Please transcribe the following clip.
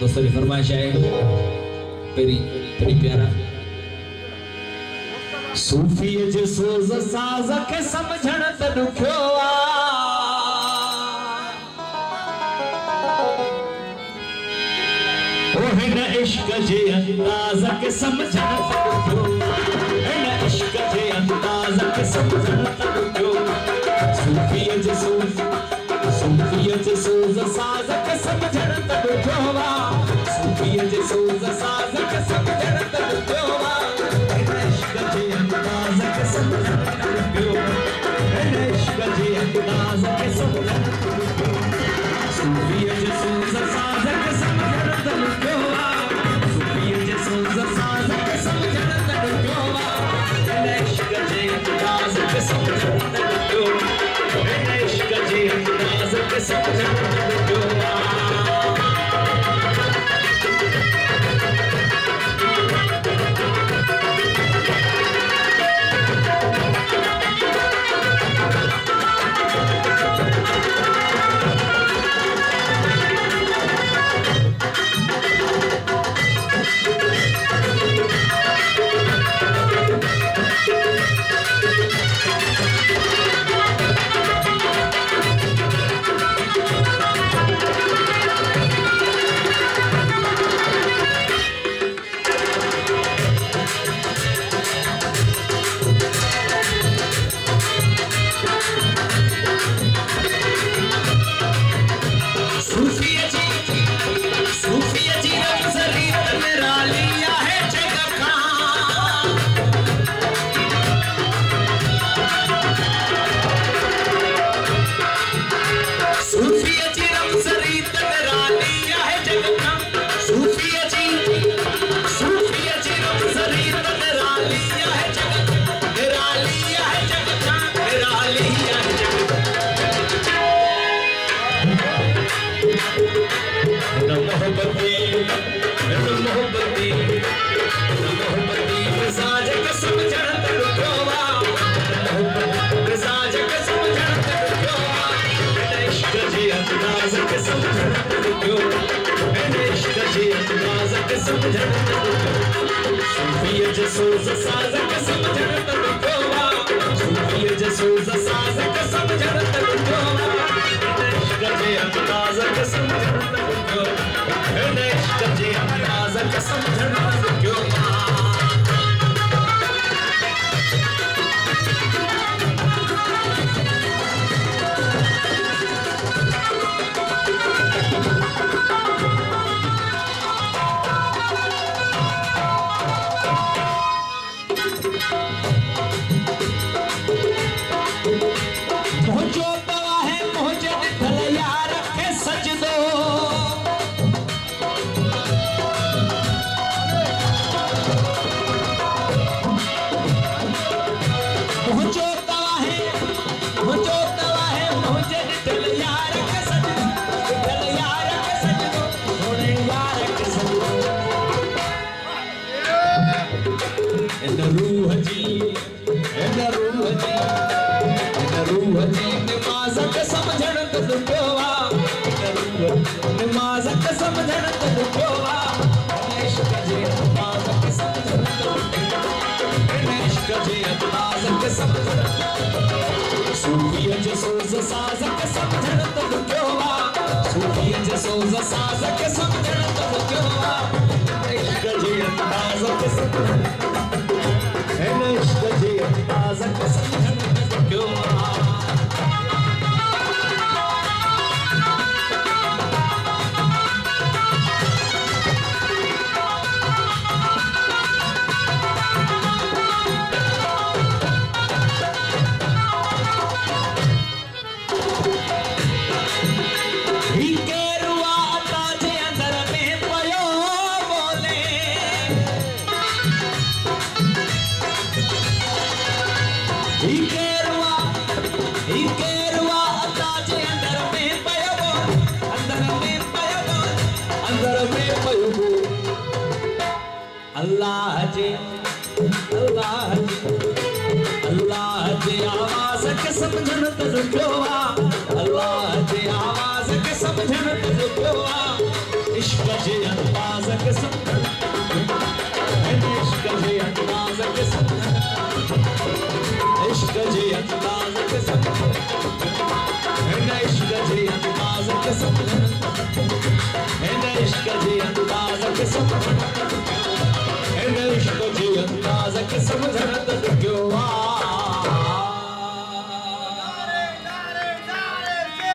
दोस्तों की फरमाइश है पेरी पेरी प्यारा सूफी जे सोज साज के समझण त दुखियो ओ हिन इश्क जे अंदाज़ के समझण त दुखियो हिन इश्क जे अंदाज़ के समझण त दुखियो सूफी जे सोज साज के समझण त दुखियो सूफी जे सोज साज के समझण त दुखियो हिन इश्क जे अंदाज़ के समझण त दुखियो हिन इश्क जे अंदाज़ के समझण त दुखियो सूफी जे सोज साज के समझण त दुखियो सूफी जे सोज साज के समझण त दुखियो हिन इश्क जे अंदाज़ के समझण त दुखियो हिन इश्क जे अंदाज़ के समझण त दुखियो सूफी जे सोज साज के समझण त दुखियो सूफी जे सोज साज के समझण त दुखियो हिन इश्क जे अंदाज़ के समझण त दुखियो हिन इश्क जे अंदाज़ के समझण त दुखियो नमाज़ के समझण त दुखियो नमाज़ के समझण त दुखियो इश्क जे अंदाज़ के समझण त दुखियो इश्क जे अंदाज़ के समझण सूफी जे सोज साज के समझण त दुखियो सूफी जे सोज साज के समझण त दुखियो इश्क जे अंदाज़ के समझण इश्क जे अंदाज़ के समझण त दुखियो अल्लाह जी अल्लाह जी आवाज़ खे सम्झण त ॾुखियो आहे